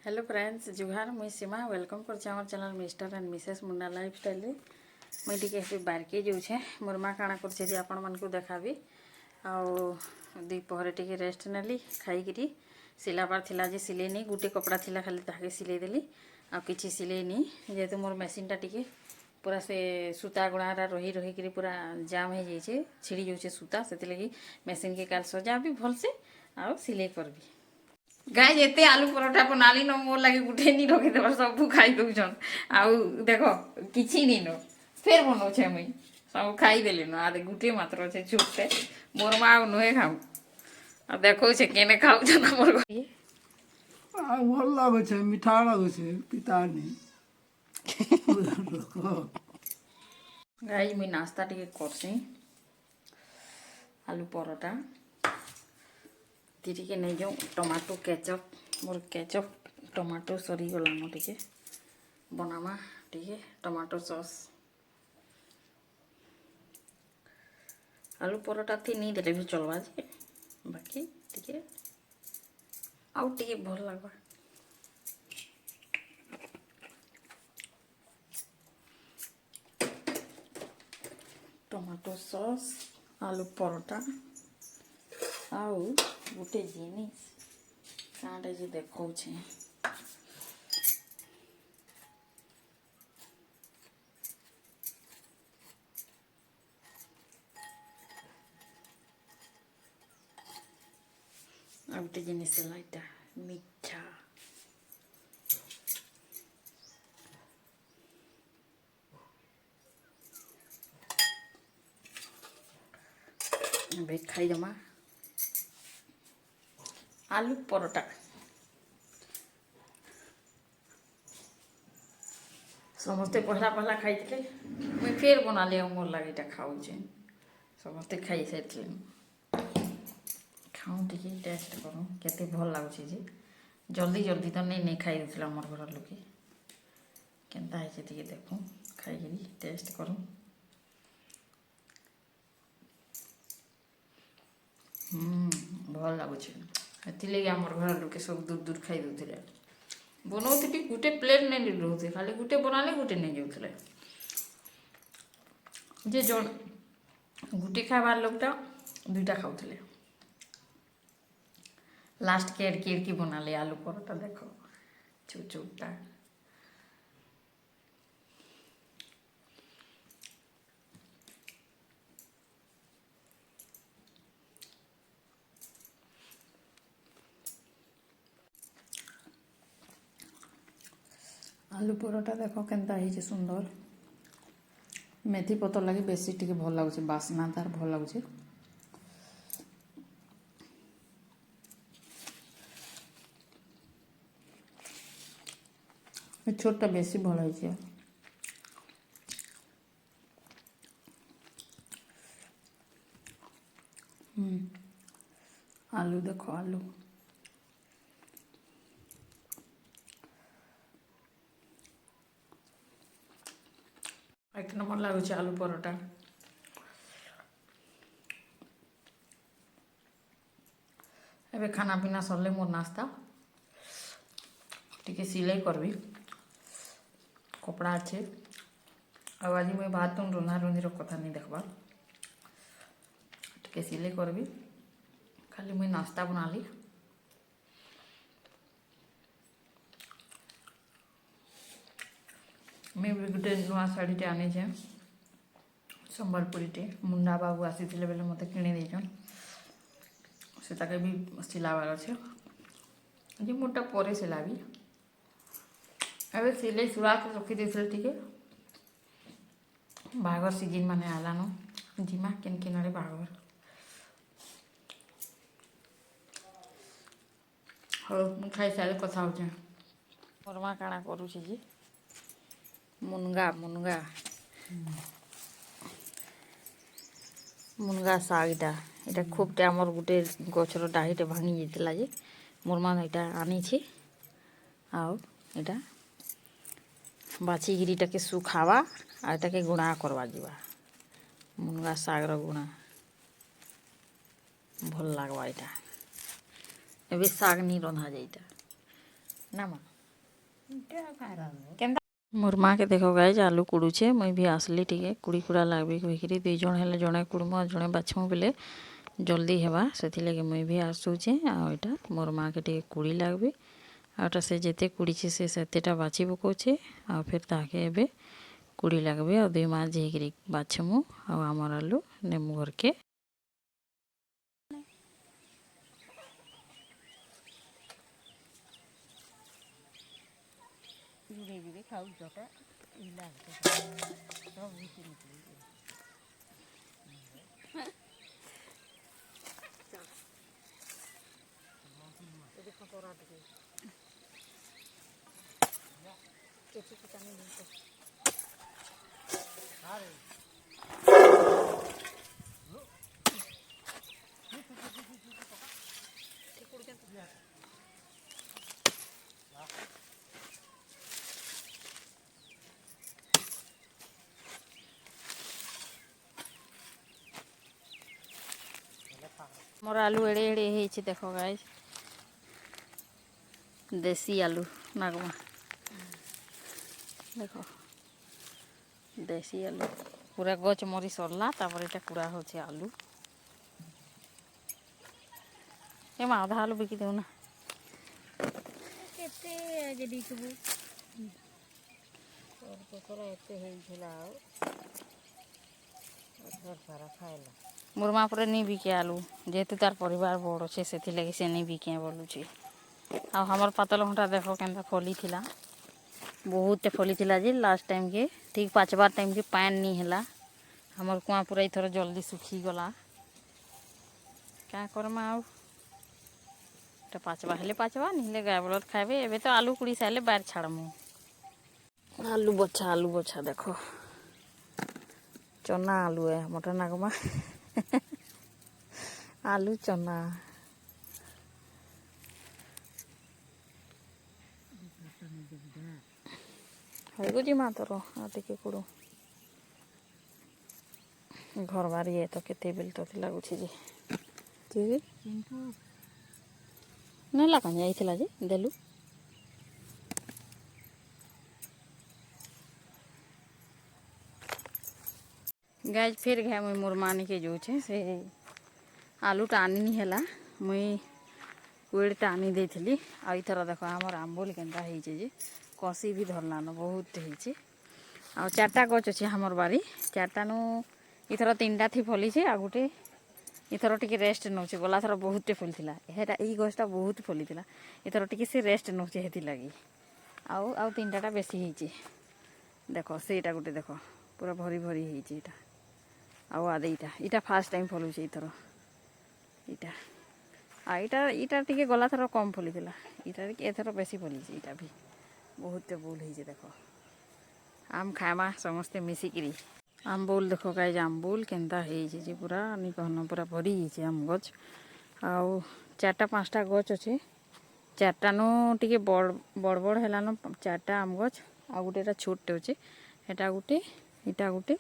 Hello friends जुहार मुई सीमा welcome कर channel mister and Mrs Munda lifestyle रे मुई टिके बारके जाऊे मोर माँ काଣା कर आपण मन को देखाबी दीपहर टिके रेस्ट नेली खाई सिलाबार थिला जे सिलेनी गुटे कपड़ा थिला खाली ताके सिले देली आ किछि सिलेनी जेहेतु मोर मशीनटा टिके पूरा से सूता गुणारा रही रही पूरा जाम हो जाइए छिड़ी जाऊे सूता से लगी मशीन के काल सजा भी भल से आ सिले करबी गाय एते आलू परोठा बनाली न मोर लगे गुटे नहीं रखीदेव सब खाई दौन आउ देख कि नहीं न फेर बनाऊे मुई सब खाईदेली न आदे गुटे मात्र अच्छे छुटे मोर माँ नुहे खाऊ आ देखो केने खाऊ मोर भल लगे मीठा लगे पिता नहीं गाई मुई नाश्ता टिके करसी आलू परोठा टिके नहीं जाऊँ टमाटो केचप मोर केचप टमाटो सरी गलान टिके बनामा टिके टमाटो सॉस आलू परोठा थी नहीं देले भी चलवा जे बाकी टिके आउ टिके भल लगवा टमाटो सॉस आलू परोठा आउ गोटे जिनिस काँटे जे देखौछे आ गोटे जिनिस है इटा मिठा बेग खाईदमा आलू परोठा समस्ते पहला पहला खाई थे मुई फेर बना लिया मोर लगे खाऊे समस्ते खाई सारी खाऊँ टी टेस्ट करूँ केते भल लगुच जल्दी जल्दी तो नहीं खाई दूसरा मोर घर लोके केनता है देखूँ खाई टेस्ट करूँ भल लगुच लगे आम घर लोके सब दूर दूर खाई दूसरे बनाऊे गोटे प्लेट नहीं रोचे खाली गोटे बनाले गोटे नहीं जाऊे जे जन गोटे खाबार लोकटा दुईटा खाऊले लास्ट के एड़की बनाले आलू परोठा देख छोट छोटा आलू परोठा देख केनता है सुंदर मेथी पतर लगे बेसी टिके भल लगुच बास्ना तार भल लगुच छोटा बेसी भल है आलू देखो आलू एक नंबर लगुच आलू परोठा एबे खाना पीना सरले मोर नाश्ता टिके सिलाई करबी कपड़ा अच्छे आज मुझे भात रंधा रंधीर कथा नहीं देखबार टिके सिलाई करबी खाली मुझे नाश्ता बनाली मैं भी गोटे नुआ शाढ़ीटे आनी संबलपुरीटे मुंडा बाबू आसी बेले मत किदेन से भी सिलाबार अच्छे जे मोटा पर सिलाबी अबे सिलाई सुरा के रखी देते टिके बाहागर सीजन माने आलान जिमा केन केन आड़े बाहागर हाँ खाई सारे कथा हो मोर माँ काଣା करुचे जी मुनगा मुनगा मुनगा शागटा यहाँ खूब आमर गोटे गचर डाहीटे भांगी जाता जे मोर माँ यहाँ आनी आउ यहाँ बाछिकी टाके सुखावा आटाके गुणा करवा जीवा मुनगा सागर गुणा भल लगवा यहाँ ए साग नहीं रंधा जाइटा ना माँ। केन्ता मोर माँ के देखो गाइज आलू कुड़ुचे मुई भी आसली टिके कुड़ी कुड़ा लागबे कहीकि 2 जन हेले जड़े कुड़म जड़े बाछमु बेले जल्दी हेबा से मुई भी आसुचे आ इटा मोर माँ के टिके कुड़ी लागबे आटा से जेते कुड़ीचे से सेतेटा बाछी पकोचे आ फिर ताके एबे कुड़ी लागबे आ 2 माँ जेकरी बाछमु आ हमर आलू नेमु घर के मोर आलू एड़े एड़े हेछि देखो गाइज देसी आलू नागमा देखो देसी आलू पूरा गच मरी सरला तापर एटा कुड़ा होचे आलू ए मा आधा आलू बिकी देउ ना केते आगे दिखबु और पकड़ा एते हेइ छिला और सारा खाइला मोर माँ पर नहीं बिके आलू जेहेतु तार परिवार बड़ अच्छे से लगे से नहीं बिके बोलुचे आ हमर पातल घंटा देखो केंता फली थिला बहुत फली थिला जे लास्ट टाइम के ठीक 5 बार टाइम के पानी नहीं हैला हमर कुआं पूरा इथर जल्दी सुखी गला क्या करमा आउ टा 5 बार हेले 5 बार नहीं हेले गाय बलद खाइबे एबे तो आलू कुड़ी साले बाहर छाड़मु आलू बच्चा देखो चना आलू है मोटा नागमा आलू चना हो जी माँ तोर आटे कुड़ो घर बारी है तो केते बिल तो लगुच जे नहीं लगा जाइला जे देलु गाइज फिर घे मुई मोर मानी के जो छे से आलू टा आनी नहीं हैला मुई कुएटा आनी देथिली आ इथर देखो हमर आंबुल केनता हेइचे जे कसी भी धरलान बहुत हेइचे आ 4टा गछ अछि हमर बारी 4टा नु इथर 3टा थी फली छे आ गुटे इथर टिके रेस्ट नउचे गला थर बहुत फली थिला हेटा ई गछटा बहुत फली थिला इथर टिके से रेस्ट नउचे हेति लागी आउ 3टाटा बेसी हेइचे देखो सेटा गुटे देखो पूरा भरी भरी हेइचे इटा आउ आदे इटा फर्स्ट टाइम फलुचे इथर इटा आ इटा टिके गला थर कम फली थिला इटा टिके एथर बेसी फलीचे इटा भी बहुत बुल हेइचे देखो आम खामा समस्ते मिसिकिरी आम्बुल देखो गाइज आम्बुल केनता हेइचे जे पूरा नि कहन पूरा भरी हेइचे आम गछ आउ 4टा 5टा गछ अछि 4टा नु टिके बड़ बड़ हेलानो 4टा आम गछ आ गुटेटा छोटे अछि हेटा गुटे इटा गुटे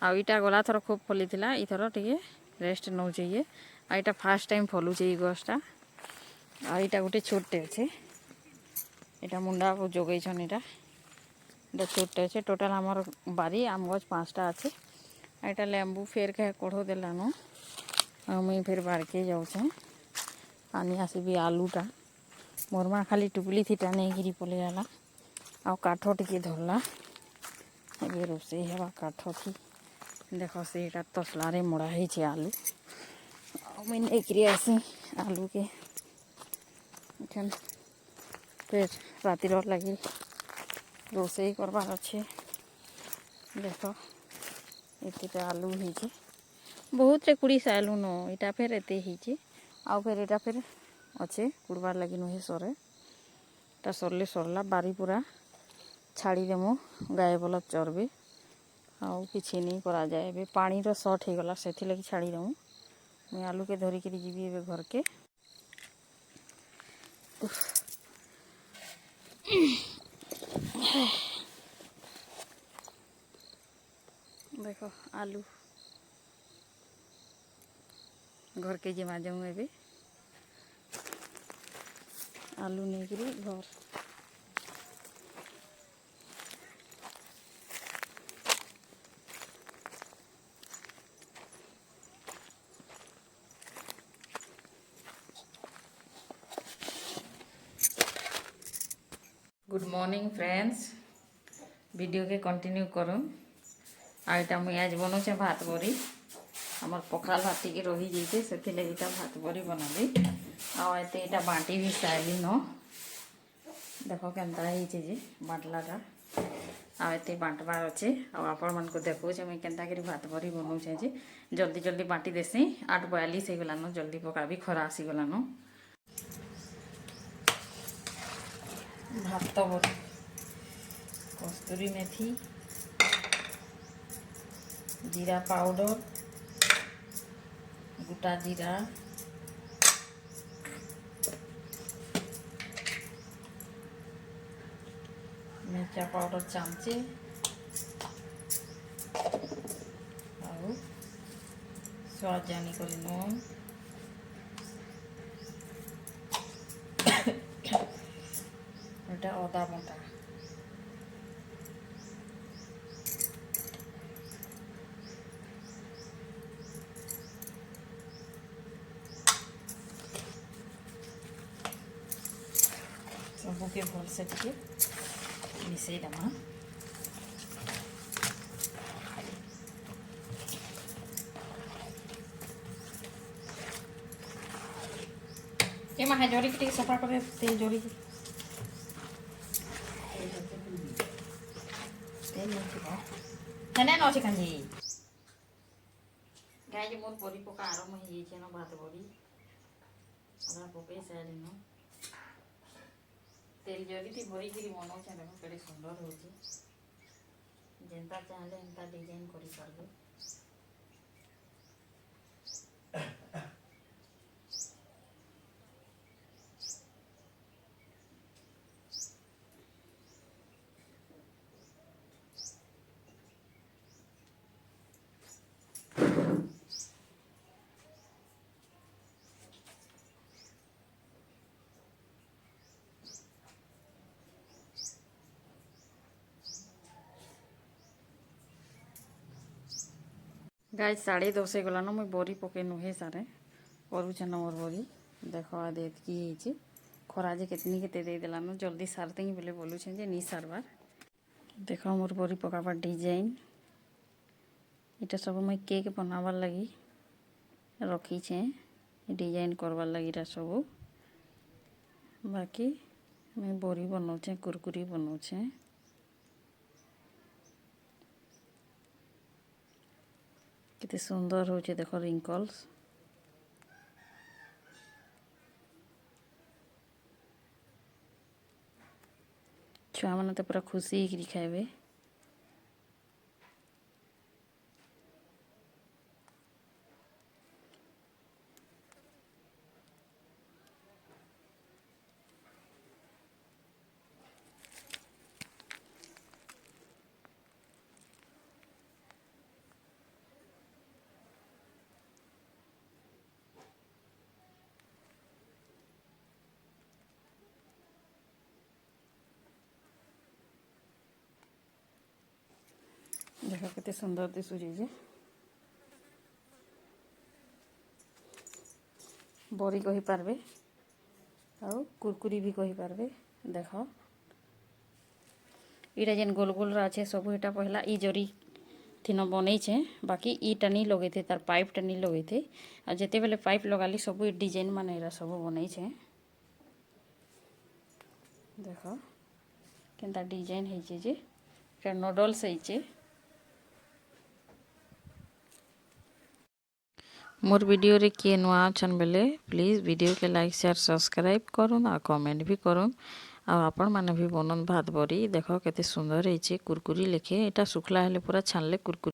आ इटा गला थर खूब फली थिला इथर टिके रेस्ट नउचे ये आ इटा फर्स्ट टाइम फलुचे ई गछटा आ इटा गुटे छोटे अछि इटा मुंडा को जोगै छन इटा छोटे अच्छे टोटाल हमार बारी आम गछ 5टा अच्छे एटा लेंबू फेर के कढ़ो देलानो मुई फिर बार के जाऊे आनी आसबी आलूटा मोर माँ खाली टुपली थी टाने गिरी पले जाला आ काठ टिके धरला ए रोसे हेबा काठ थी देखो से एटा तसलारे मोड़ा हेइचे आलू मुई नेकरी आसी आलू के एखन फिर रातिर लगी रोसई करबार अच्छे देख एत आलू होइए बहुत रे कुड़ी सालू न इटा फिर एत आउ फिर एटा फिर अच्छे कुड़बार लगी नुहे सरे ता सरले सरला बारी पूरा छाड़ी देमु गाय बलद चरबे आउ किछि नहीं करा जाए एबे पानी रो शॉर्ट हो गला सेथि लगी छाड़ी देमु मैं आलू के धरी के जीवी एबे घर के देखो आलू घर के जमा जाऊँ एबे आलू नहीं घर गुड मॉर्निंग फ्रेंड्स, वीडियो के कंटिन्यू करूँ। आईटा मुई आज बनाऊे भात बरी। आमर पखाल भात टी रही जाइए से भात बरी बनाली। आते यहाँ बांटी भी सारी न देख के बांटलाटा आते बांटबार अच्छे। आपण मान को देखो मुझे के भात बरी बनाऊे जे जल्दी जल्दी बांटी देसी। 8:42 हो गलान, जल्दी पका भी खरा आसीगलान। भात बरी कस्तूरी मेथी, जीरा पाउडर, गोटा जीरा, मिर्चा पाउडर चामचे और स्वाद जानी कर नून, अदा बटा, सबके भल से टे मिसई दमा। ये माहे जोरी के सफा कर तेल जोरी तेल नहीं नचे काजी गाय मोर बरी पका आरम्भ हो भात बरी पकई सारे न तेल जरी भरिक बनाऊे। देख के सुंदर हो जेनता चाहले एंता डिजाइन कर पारबे। गाय 10:30 गलान मुई बरी पके नुहे सारे करुचे मोर बरी देख आदे की खरा जे केतनी केते दे देलान जल्दी सारते बोले बोलुछे जे नी सारबार। देख मोर बरी पकाबार डिजाइन इटा सब मुई केक बनाबार लगी रखीछे डिजाइन करबार लगी सब। बाकी मुई बरी बनाऊे कुरकुरी बनाऊे। कितने सुंदर हो देख रिंकल्स। छुआ मैंने तो पूरा खुशी ही खाइबे। देख केते सुंदर दिशुचे बरी कही पारबे और कुरकुरी भी कही पारबे। देख इटा जेन गोल गोल अच्छे सब इटा पहला ई जरी थीन बनईछे। बाकी ईटा नहीं लगे थे तार पाइपटा नहीं लगे थे और जिते बेले पाइप लगाली सब डिजाइन मान सब बनईछे। देख केनता डिजाइन है जे नूडल्स है। मोर वीडियो रे किए नुआ अछन बेले प्लीज वीडियो के लाइक शेयर सब्सक्राइब करूँ और कमेंट भी करूँ। आपण माने भी बनन भात बरी देख केते सुंदर है कुरकुरी लेखे। एटा सुखला हेले पूरा छानले कुरकुरी।